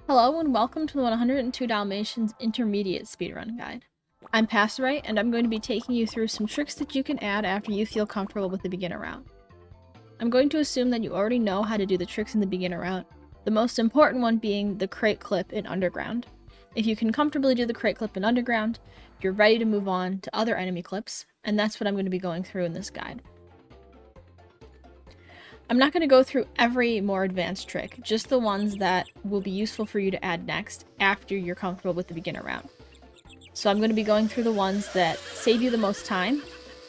Hello and welcome to the 102 Dalmatians Intermediate Speedrun Guide. I'm Passerite and I'm going to be taking you through some tricks that you can add after you feel comfortable with the beginner route. I'm going to assume that you already know how to do the tricks in the beginner route, the most important one being the crate clip in Underground. If you can comfortably do the crate clip in Underground, you're ready to move on to other enemy clips, and that's what I'm going to be going through in this guide. I'm not going to go through every more advanced trick, just the ones that will be useful for you to add next after you're comfortable with the beginner route. So I'm going to be going through the ones that save you the most time,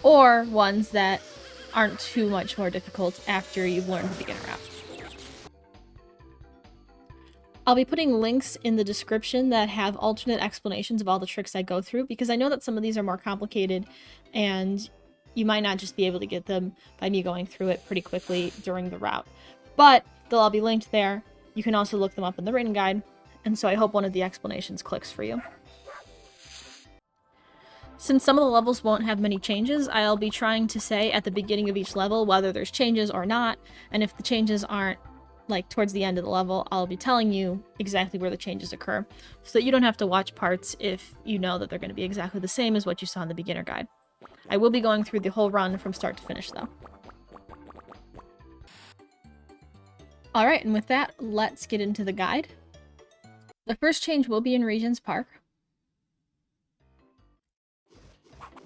or ones that aren't too much more difficult after you've learned the beginner route. I'll be putting links in the description that have alternate explanations of all the tricks I go through, because I know that some of these are more complicated and you might not just be able to get them by me going through it pretty quickly during the route. But they'll all be linked there. You can also look them up in the rating guide, and so I hope one of the explanations clicks for you. Since some of the levels won't have many changes, I'll be trying to say at the beginning of each level whether there's changes or not, and if the changes aren't like towards the end of the level, I'll be telling you exactly where the changes occur, so that you don't have to watch parts if you know that they're going to be exactly the same as what you saw in the beginner guide. I will be going through the whole run from start to finish, though. Alright, and with that, let's get into the guide. The first change will be in Regent's Park.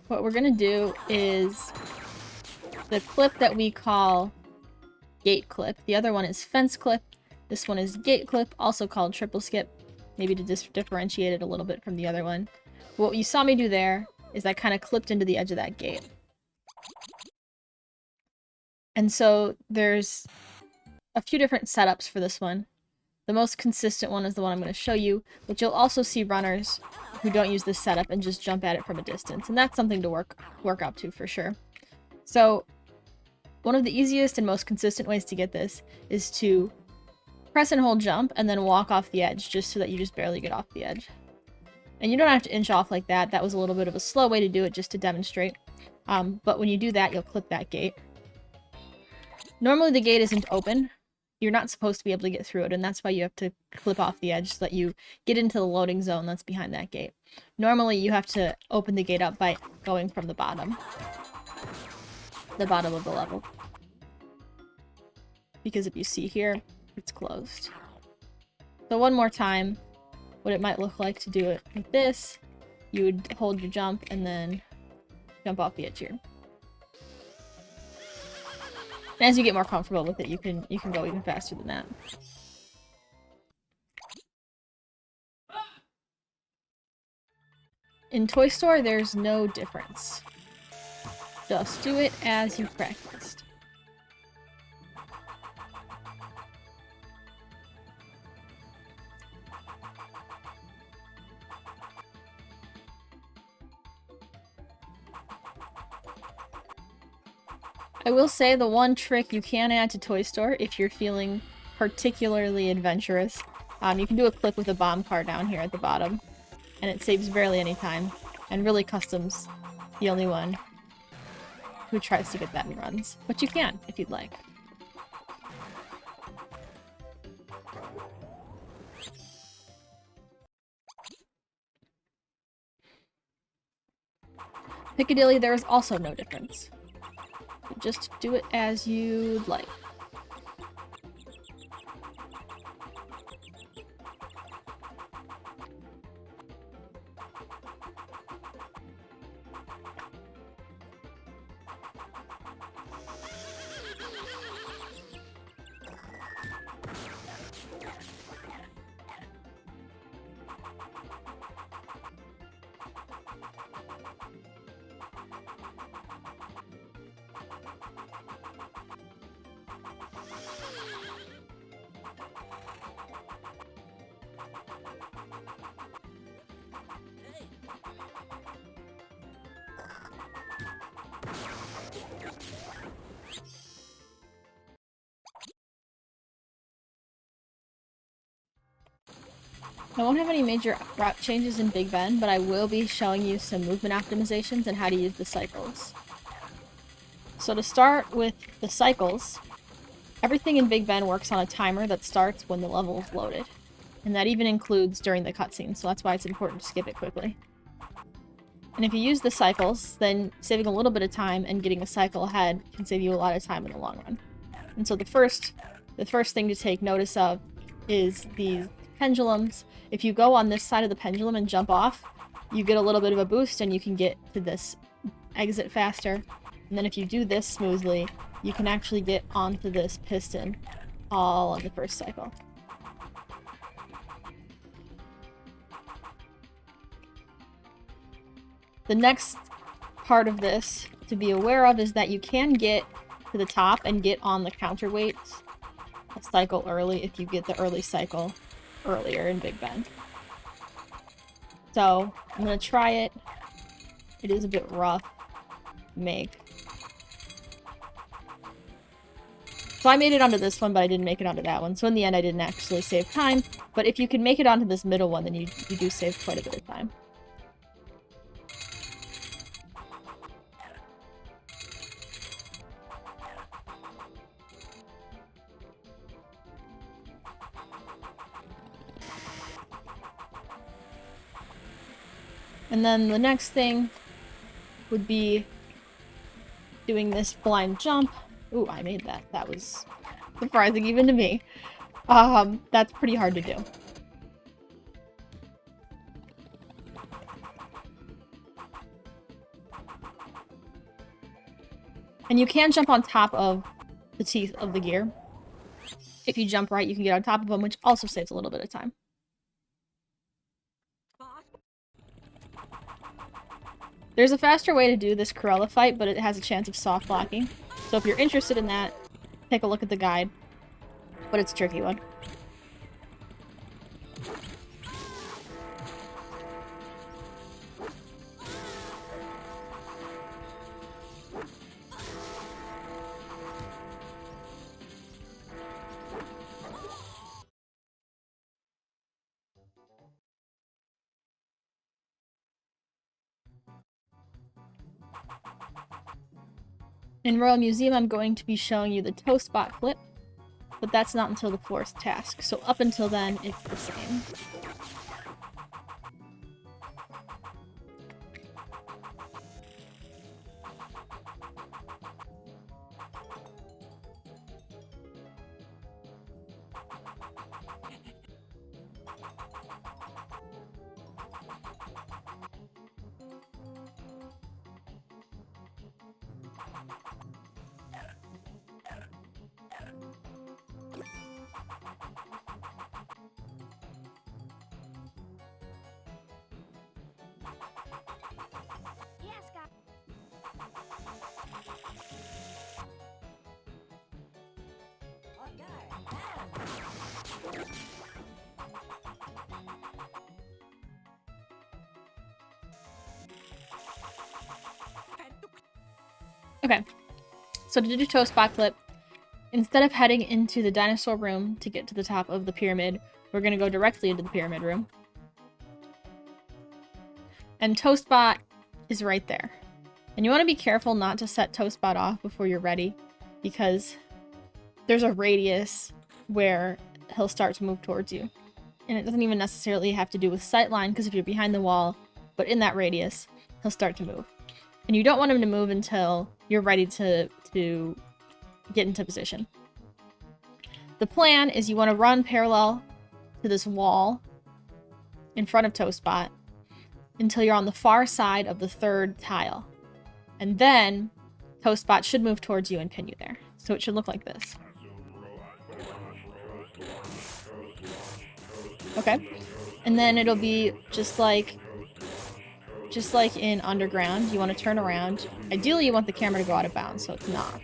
What we're going to do is the clip that we call gate clip. The other one is fence clip. This one is gate clip, also called triple skip, maybe to differentiate it a little bit from the other one. What you saw me do there is I kind of clipped into the edge of that gate. And so there's a few different setups for this one. The most consistent one is the one I'm going to show you, but you'll also see runners who don't use this setup and just jump at it from a distance, and that's something to work up to for sure. So one of the easiest and most consistent ways to get this is to press and hold jump and then walk off the edge just so that you just barely get off the edge. And you don't have to inch off like that. That was a little bit of a slow way to do it just to demonstrate. But when you do that, you'll clip that gate. Normally the gate isn't open. You're not supposed to be able to get through it, and that's why you have to clip off the edge so that you get into the loading zone that's behind that gate. Normally you have to open the gate up by going from the bottom of the level. Because if you see here, it's closed. So one more time, what it might look like to do it like this, you would hold your jump and then jump off the edge here. And as you get more comfortable with it, you can go even faster than that. In Toy Store, there's no difference. Just do it as you practiced. I will say the one trick you can add to Toy Store if you're feeling particularly adventurous, you can do a clip with a bomb car down here at the bottom, and it saves barely any time, and really Custom's the only one who tries to get that in runs, but you can if you'd like. Piccadilly, there is also no difference. Just do it as you'd like. I won't have any major route changes in Big Ben, but I will be showing you some movement optimizations and how to use the cycles. So to start with the cycles, everything in Big Ben works on a timer that starts when the level is loaded. And that even includes during the cutscene, so that's why it's important to skip it quickly. And if you use the cycles, then saving a little bit of time and getting a cycle ahead can save you a lot of time in the long run. And so the first thing to take notice of is these pendulums. If you go on this side of the pendulum and jump off, you get a little bit of a boost and you can get to this exit faster. And then if you do this smoothly, you can actually get onto this piston all on the first cycle. The next part of this to be aware of is that you can get to the top and get on the counterweights a cycle early if you get the early cycle earlier in Big Ben. So, I'm gonna try it. It is a bit rough to make. So I made it onto this one, but I didn't make it onto that one. So in the end, I didn't actually save time. But if you can make it onto this middle one, then you do save quite a bit of time. And then the next thing would be doing this blind jump. Ooh, I made that. That was surprising even to me. That's pretty hard to do. And you can jump on top of the teeth of the gear. If you jump right, you can get on top of them, which also saves a little bit of time. There's a faster way to do this Cruella fight, but it has a chance of soft blocking. So if you're interested in that, take a look at the guide. But it's a tricky one. In Royal Museum, I'm going to be showing you the toast bot flip, but that's not until the 4th task, so up until then, it's the same. Okay, so to do toast bot flip, instead of heading into the dinosaur room to get to the top of the pyramid, we're going to go directly into the pyramid room. And Toastbot is right there. And you want to be careful not to set Toastbot off before you're ready, because there's a radius where he'll start to move towards you. And it doesn't even necessarily have to do with sightline, because if you're behind the wall, but in that radius, he'll start to move. And you don't want him to move until you're ready to get into position. The plan is you want to run parallel to this wall in front of Toastbot until you're on the far side of the 3rd tile. And then Toastbot should move towards you and pin you there. So it should look like this. Okay. And then it'll be just like in Underground, you want to turn around. Ideally, you want the camera to go out of bounds, so it's not.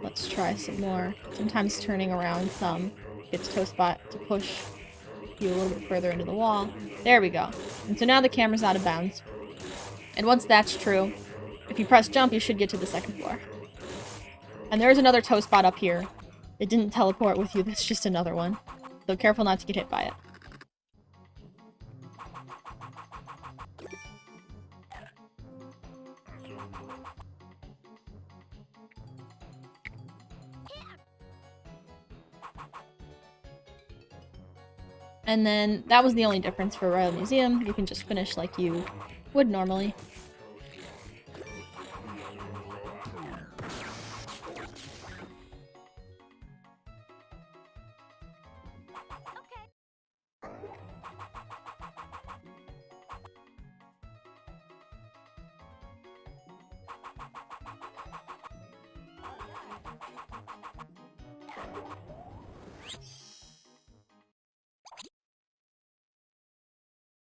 Let's try some more. Sometimes turning around some gets Toastbot to push you a little bit further into the wall. There we go. And so now the camera's out of bounds. And once that's true, if you press jump, you should get to the 2nd floor. And there's another Toastbot up here. It didn't teleport with you, that's just another one. So careful not to get hit by it. And then that was the only difference for Royal Museum. You can just finish like you would normally.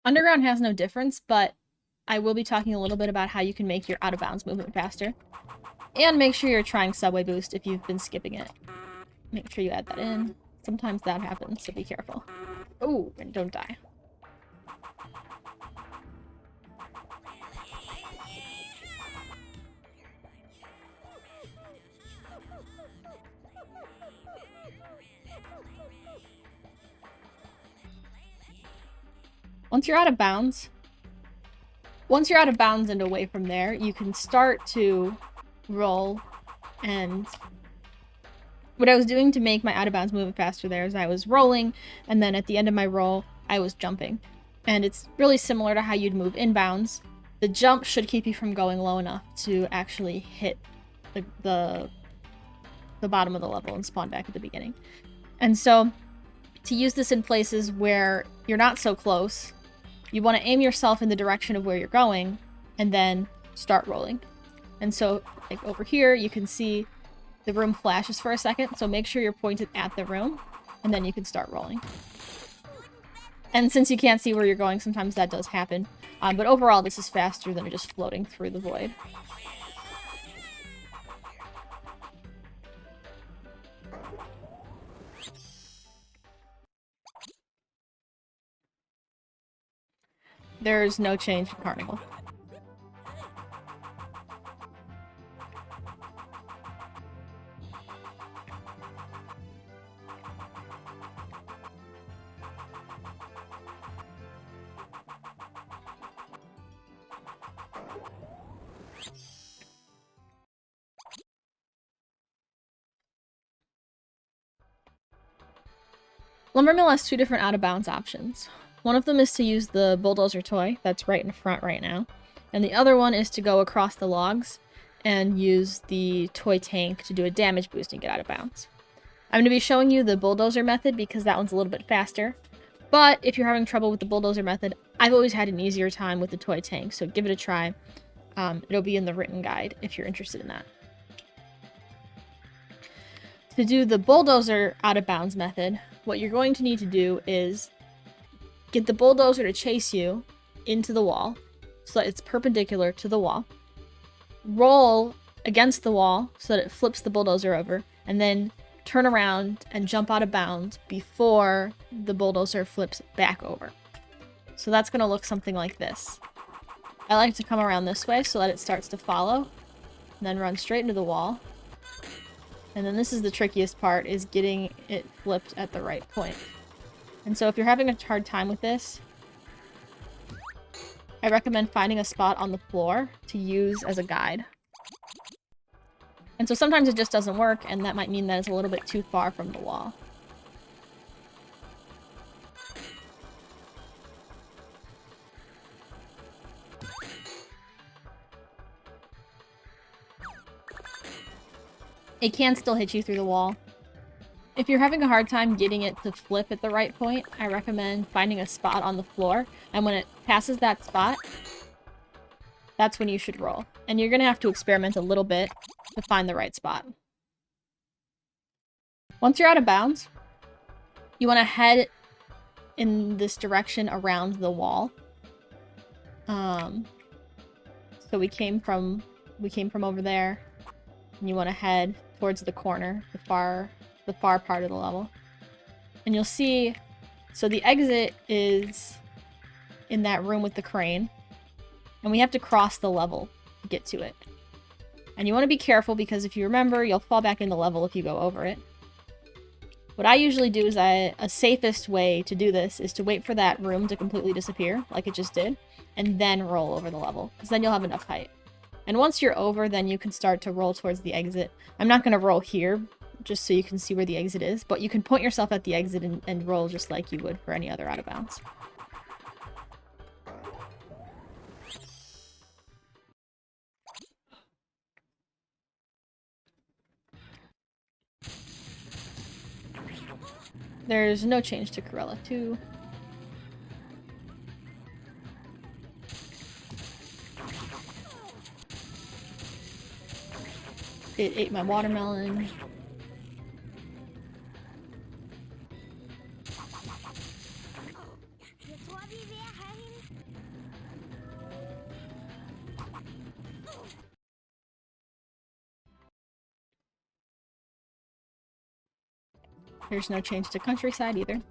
Underground has no difference, but I will be talking a little bit about how you can make your out-of-bounds movement faster. And make sure you're trying Subway Boost if you've been skipping it. Make sure you add that in. Sometimes that happens, so be careful. Oh, and don't die. Once you're out of bounds and away from there, you can start to roll. And what I was doing to make my out of bounds movement faster there is I was rolling, and then at the end of my roll, I was jumping. And it's really similar to how you'd move inbounds. The jump should keep you from going low enough to actually hit the bottom of the level and spawn back at the beginning. And so, to use this in places where you're not so close, you want to aim yourself in the direction of where you're going, and then start rolling. And so, like over here, you can see the room flashes for a second, so make sure you're pointed at the room, and then you can start rolling. And since you can't see where you're going, sometimes that does happen. But overall, this is faster than just floating through the void. There's no change in Carnival. Lumber Mill has two different out-of-bounds options. One of them is to use the bulldozer toy that's right in front right now, and the other one is to go across the logs and use the toy tank to do a damage boost and get out of bounds. I'm going to be showing you the bulldozer method because that one's a little bit faster, but if you're having trouble with the bulldozer method, I've always had an easier time with the toy tank, so give it a try. It'll be in the written guide if you're interested in that. To do the bulldozer out of bounds method, what you're going to need to do is get the bulldozer to chase you into the wall so that it's perpendicular to the wall. Roll against the wall so that it flips the bulldozer over, and then turn around and jump out of bounds before the bulldozer flips back over. So that's going to look something like this. I like to come around this way so that it starts to follow, and then run straight into the wall. And then this is the trickiest part, is getting it flipped at the right point. And so if you're having a hard time with this, I recommend finding a spot on the floor to use as a guide. And so sometimes it just doesn't work, and that might mean that it's a little bit too far from the wall. It can still hit you through the wall. If you're having a hard time getting it to flip at the right point, I recommend finding a spot on the floor, and when it passes that spot, that's when you should roll. And you're going to have to experiment a little bit to find the right spot. Once you're out of bounds, you want to head in this direction around the wall. So we came from over there, and you want to head towards the corner, the far part of the level. And you'll see, so the exit is in that room with the crane, and we have to cross the level to get to it. And you want to be careful, because if you remember, you'll fall back in the level if you go over it. What I usually do is a safest way to do this is to wait for that room to completely disappear, like it just did, and then roll over the level, because then you'll have enough height. And once you're over, then you can start to roll towards the exit. I'm not going to roll here, just so you can see where the exit is. But you can point yourself at the exit and roll just like you would for any other out of bounds. There's no change to Cruella II. It ate my watermelon. There's no change to countryside either.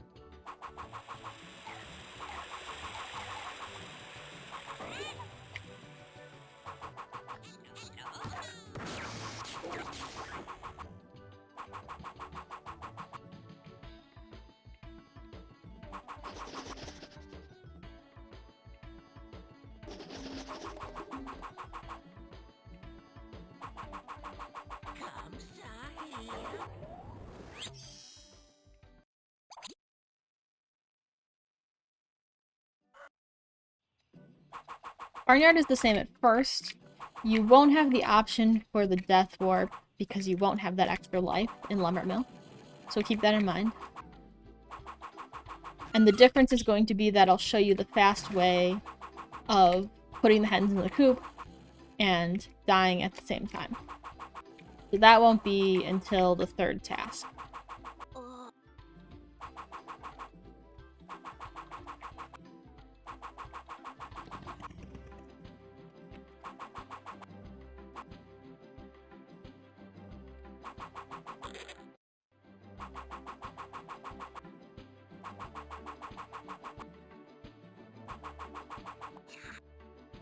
Barnyard is the same at first. You won't have the option for the death warp because you won't have that extra life in Lumber Mill. So keep that in mind. And the difference is going to be that I'll show you the fast way of putting the hens in the coop and dying at the same time. So that won't be until the third task.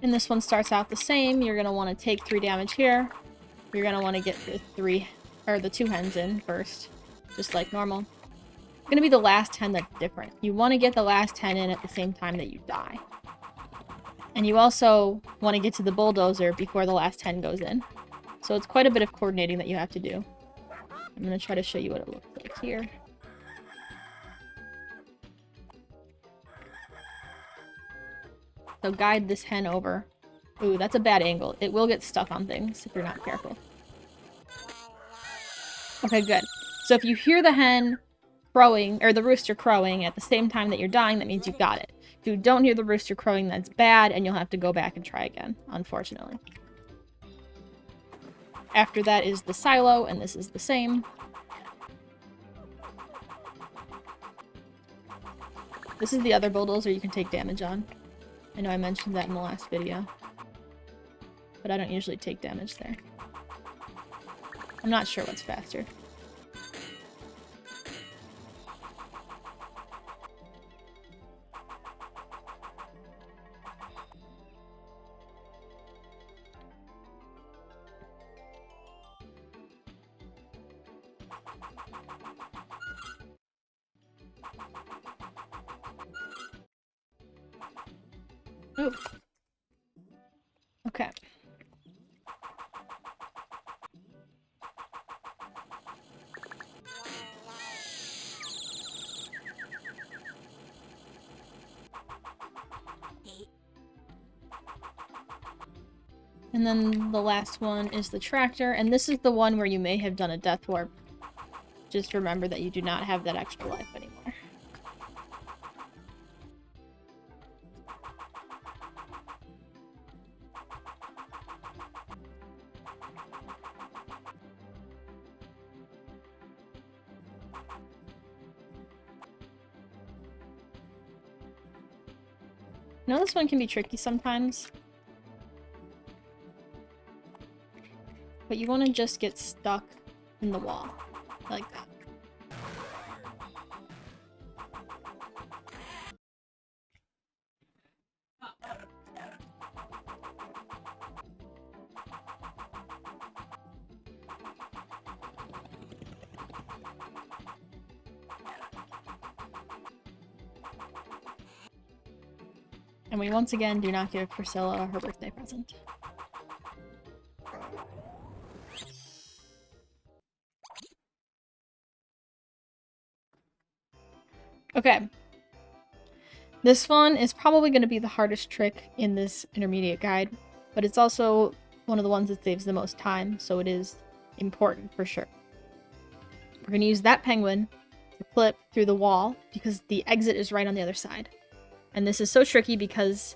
And this one starts out the same. You're going to want to take 3 damage here. You're going to want to get the 2 hens in first, just like normal. It's going to be the last hen that's different. You want to get the last hen in at the same time that you die. And you also want to get to the bulldozer before the last hen goes in. So it's quite a bit of coordinating that you have to do. I'm going to try to show you what it looks like here. So guide this hen over. Ooh, that's a bad angle. It will get stuck on things if you're not careful. Okay, good. So if you hear the hen crowing, or the rooster crowing at the same time that you're dying, that means you got it. If you don't hear the rooster crowing, that's bad, and you'll have to go back and try again, unfortunately. After that is the silo, and this is the same. This is the other bulldozer you can take damage on. I know I mentioned that in the last video. But I don't usually take damage there. I'm not sure what's faster. Ooh. Okay. And then the last one is the tractor, and this is the one where you may have done a death warp. Just remember that you do not have that extra life anymore. I know this one can be tricky sometimes. But you want to just get stuck in the wall. Like that. And we once again do not give Priscilla her birthday present. Okay. This one is probably going to be the hardest trick in this intermediate guide, but it's also one of the ones that saves the most time, so it is important for sure. We're going to use that penguin to clip through the wall because the exit is right on the other side. And this is so tricky because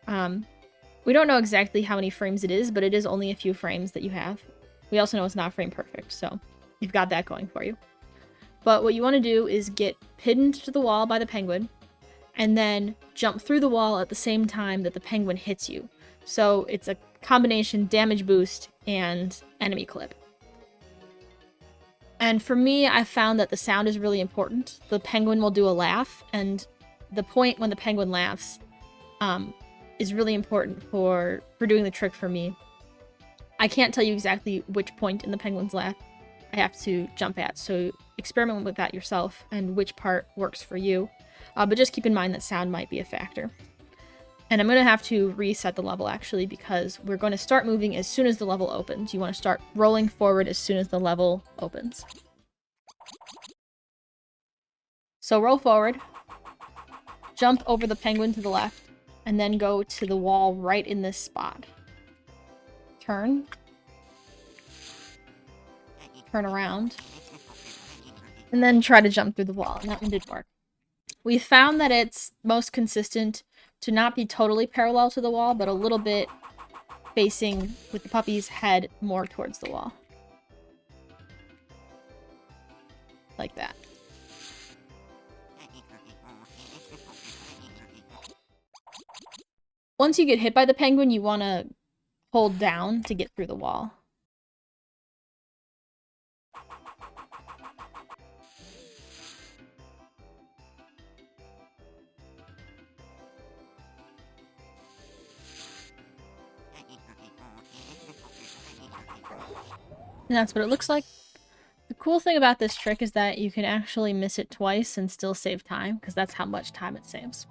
we don't know exactly how many frames it is, but it is only a few frames that you have. We also know it's not frame perfect, so you've got that going for you. But what you want to do is get pinned to the wall by the penguin, and then jump through the wall at the same time that the penguin hits you. So it's a combination damage boost and enemy clip. And for me, I found that the sound is really important. The penguin will do a laugh, and the point when the penguin laughs is really important for doing the trick for me. I can't tell you exactly which point in the penguin's laugh I have to jump at, so experiment with that yourself and which part works for you. But just keep in mind that sound might be a factor. And I'm going to have to reset the level, actually, because we're going to start moving as soon as the level opens. You want to start rolling forward as soon as the level opens. So roll forward, jump over the penguin to the left, and then go to the wall right in this spot. Turn. Turn around. And then try to jump through the wall, and that one did work. We found that it's most consistent to not be totally parallel to the wall, but a little bit facing with the puppy's head more towards the wall. Like that. Once you get hit by the penguin, you want to hold down to get through the wall. And that's what it looks like. The cool thing about this trick is that you can actually miss it twice and still save time, because that's how much time it saves.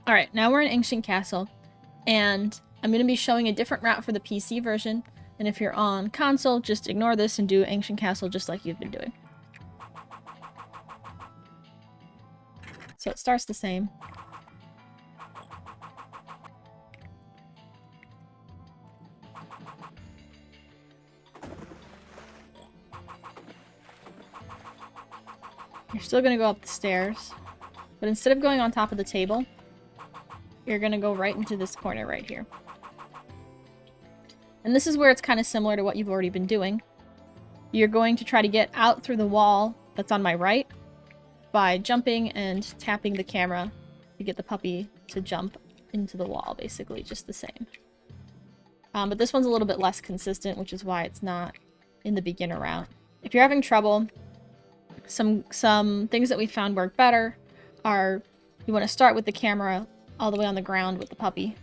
Alright, now we're in Ancient Castle, and I'm going to be showing a different route for the PC version, and if you're on console, just ignore this and do Ancient Castle just like you've been doing. So it starts the same. You're still going to go up the stairs, but instead of going on top of the table, you're going to go right into this corner right here. And this is where it's kind of similar to what you've already been doing. You're going to try to get out through the wall that's on my right by jumping and tapping the camera to get the puppy to jump into the wall, basically, just the same. But this one's a little bit less consistent, which is why it's not in the beginner route. If you're having trouble, some things that we found work better are you want to start with the camera all the way on the ground with the puppy,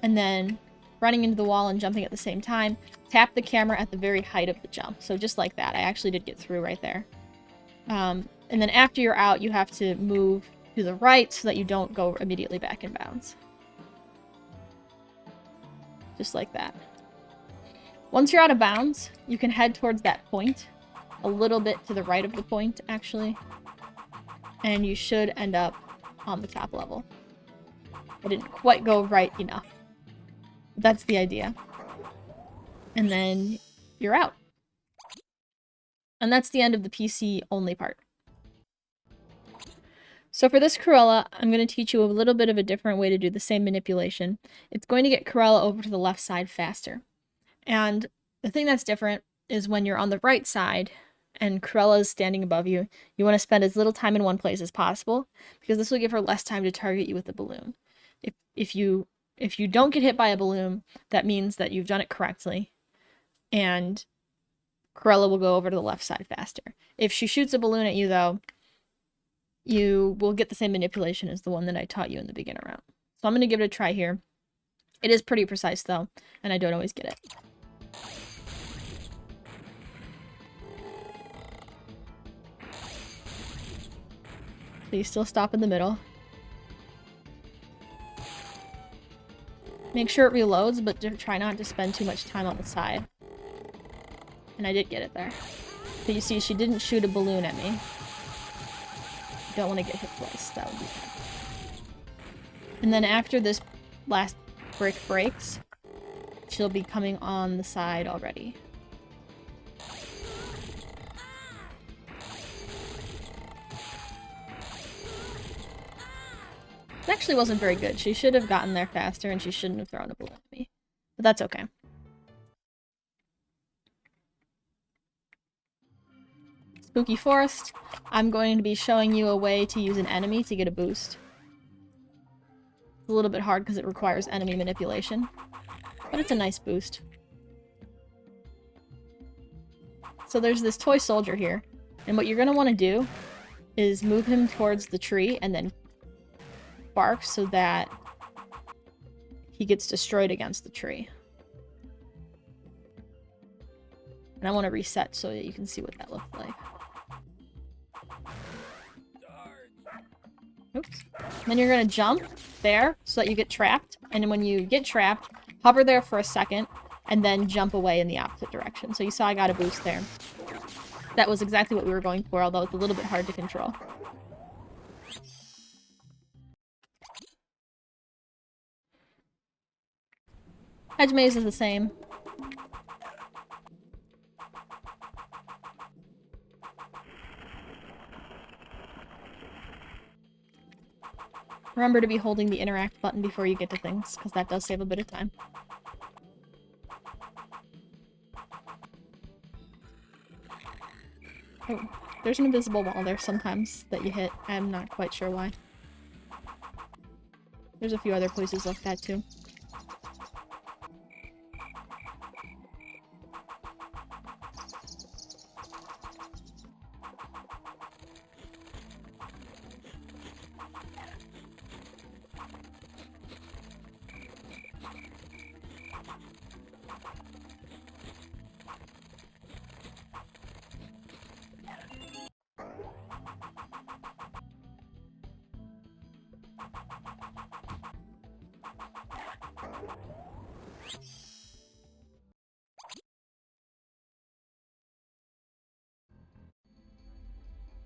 and then running into the wall and jumping at the same time. Tap the camera at the very height of the jump. So just like that. I actually did get through right there. And then after you're out, you have to move to the right so that you don't go immediately back in bounds. Just like that. Once you're out of bounds, you can head towards that point. A little bit to the right of the point, actually. And you should end up on the top level. I didn't quite go right enough. That's the idea. And then you're out. And that's the end of the PC only part. So for this Cruella, I'm going to teach you a little bit of a different way to do the same manipulation. It's going to get Cruella over to the left side faster. And the thing that's different is when you're on the right side and Cruella is standing above you, you want to spend as little time in one place as possible, because this will give her less time to target you with the balloon. If you don't get hit by a balloon, that means that you've done it correctly, and Cruella will go over to the left side faster. If she shoots a balloon at you, though, you will get the same manipulation as the one that I taught you in the beginner round. So I'm going to give it a try here. It is pretty precise, though, and I don't always get it. Please still stop in the middle. Make sure it reloads, but try not to spend too much time on the side. And I did get it there. But you see, she didn't shoot a balloon at me. Don't want to get hit twice. That would be bad. And then after this last brick breaks, she'll be coming on the side already. It actually wasn't very good. She should have gotten there faster and she shouldn't have thrown a balloon at me. But that's okay. Spooky Forest. I'm going to be showing you a way to use an enemy to get a boost. It's a little bit hard because it requires enemy manipulation. But it's a nice boost. So there's this toy soldier here. And what you're going to want to do is move him towards the tree and then bark so that he gets destroyed against the tree. And I want to reset so that you can see what that looked like. Oops. Then you're going to jump there so that you get trapped. And when you get trapped, hover there for a second and then jump away in the opposite direction. So you saw I got a boost there. That was exactly what we were going for, although it's a little bit hard to control. Hedge Maze is the same. Remember to be holding the interact button before you get to things, because that does save a bit of time. Oh, there's an invisible wall there sometimes that you hit. I'm not quite sure why. There's a few other places like that too.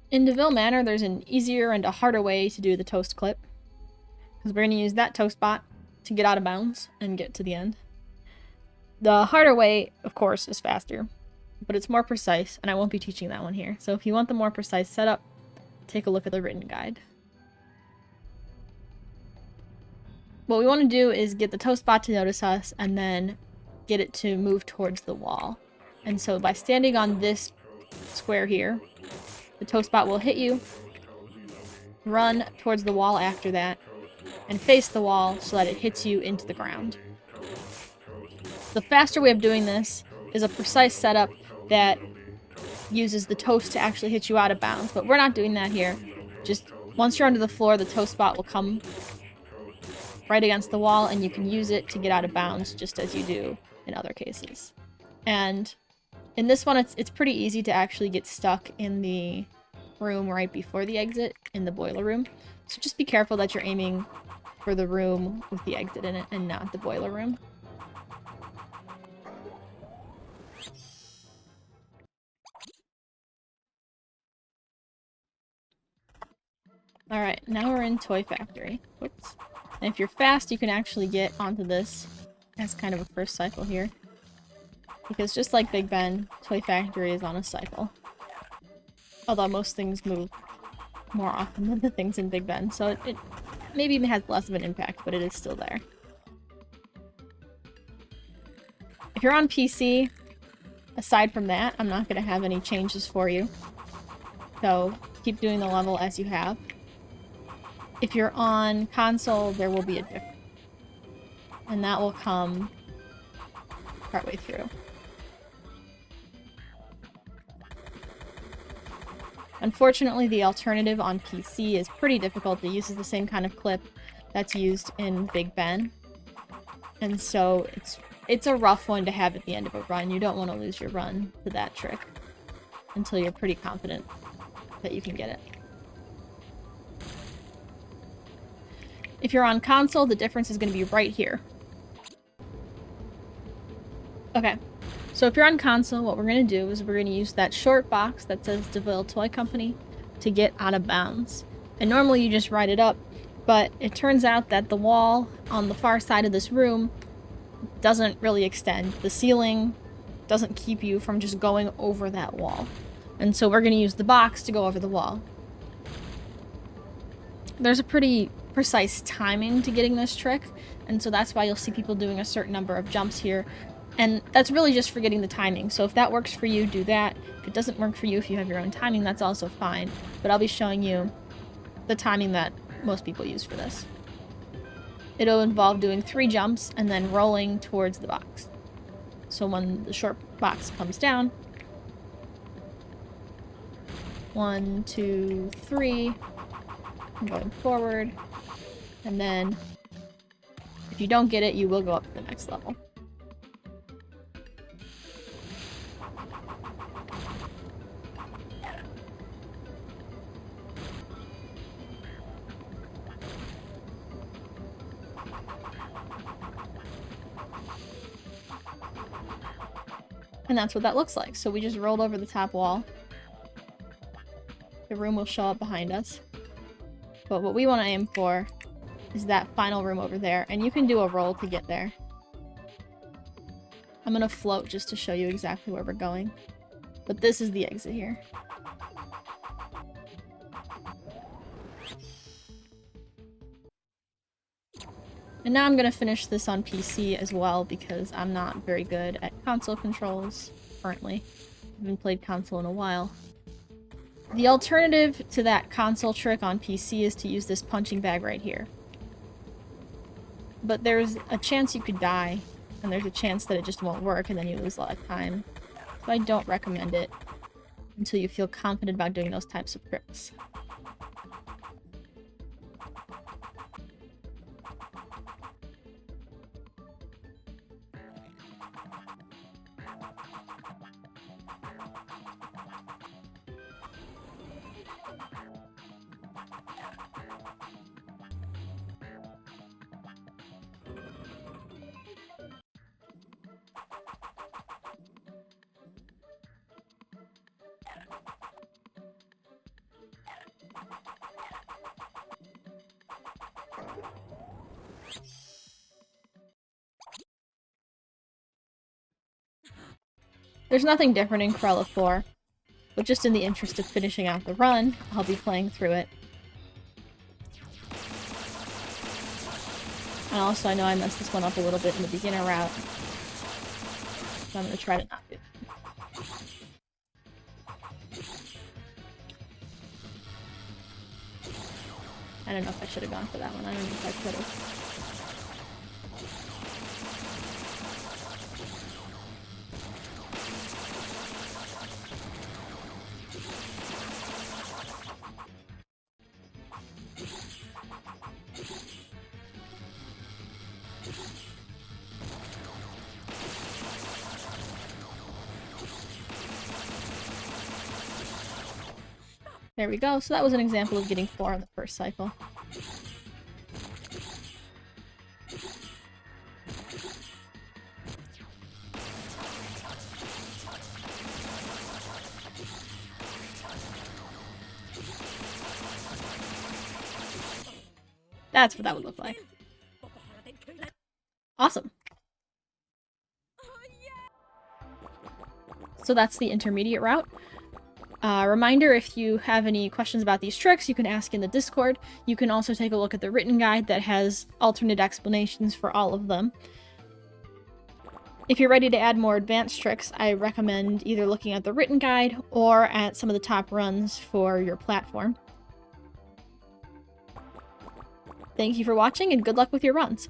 In Vil Manor, there's an easier and a harder way to do the toast clip. Because we're going to use that toast bot to get out of bounds and get to the end. The harder way, of course, is faster. But it's more precise, and I won't be teaching that one here. So if you want the more precise setup, take a look at the written guide. What we want to do is get the toast bot to notice us, and then get it to move towards the wall. And so by standing on this square here, the toast bot will hit you, run towards the wall after that, and face the wall so that it hits you into the ground. The faster way of doing this is a precise setup that uses the toast to actually hit you out of bounds, but we're not doing that here. Just once you're under the floor, the toast bot will come right against the wall, and you can use it to get out of bounds just as you do in other cases. And in this one, it's pretty easy to actually get stuck in the room right before the exit, in the boiler room. So just be careful that you're aiming for the room with the exit in it and not the boiler room. Alright, now we're in Toy Factory. Whoops. And if you're fast, you can actually get onto this as kind of a first cycle here. Because just like Big Ben, Toy Factory is on a cycle. Although most things move more often than the things in Big Ben, so it maybe has less of an impact, but it is still there. If you're on PC, aside from that, I'm not going to have any changes for you. So keep doing the level as you have. If you're on console, there will be a difference. And that will come partway through. Unfortunately, the alternative on PC is pretty difficult. It uses the same kind of clip that's used in Big Ben. And so it's a rough one to have at the end of a run. You don't want to lose your run to that trick until you're pretty confident that you can get it. If you're on console, the difference is going to be right here. Okay, So if you're on console, what we're going to do is we're going to use that short box that says DeVille Toy Company to get out of bounds. And normally you just ride it up, but it turns out that the wall on the far side of this room doesn't really extend. The ceiling doesn't keep you from just going over that wall. And so we're going to use the box to go over the wall. There's a pretty precise timing to getting this trick, and so that's why you'll see people doing a certain number of jumps here. And that's really just for getting the timing. So if that works for you, do that. If it doesn't work for you, if you have your own timing, that's also fine. But I'll be showing you the timing that most people use for this. It'll involve doing 3 jumps and then rolling towards the box. So when the short box comes down, 1, 2, 3, I'm going forward, and then if you don't get it, you will go up to the next level. And that's what that looks like. So we just rolled over the top wall. The room will show up behind us. But what we want to aim for is that final room over there. And you can do a roll to get there. I'm going to float just to show you exactly where we're going. But this is the exit here. And now I'm going to finish this on PC as well because I'm not very good at console controls currently. I haven't played console in a while. The alternative to that console trick on PC is to use this punching bag right here. But there's a chance you could die, and there's a chance that it just won't work and then you lose a lot of time. So I don't recommend it until you feel confident about doing those types of tricks. There's nothing different in Cruella IV, but just in the interest of finishing out the run, I'll be playing through it. And also, I know I messed this one up a little bit in the beginner route, so I'm going to try to not do it. I don't know if I should have gone for that one. I don't know if I could have. There we go. So that was an example of getting 4 on the first cycle. That's what that would look like. Awesome. So that's the intermediate route. Reminder, if you have any questions about these tricks, you can ask in the Discord. You can also take a look at the written guide that has alternate explanations for all of them. If you're ready to add more advanced tricks, I recommend either looking at the written guide or at some of the top runs for your platform. Thank you for watching, and good luck with your runs!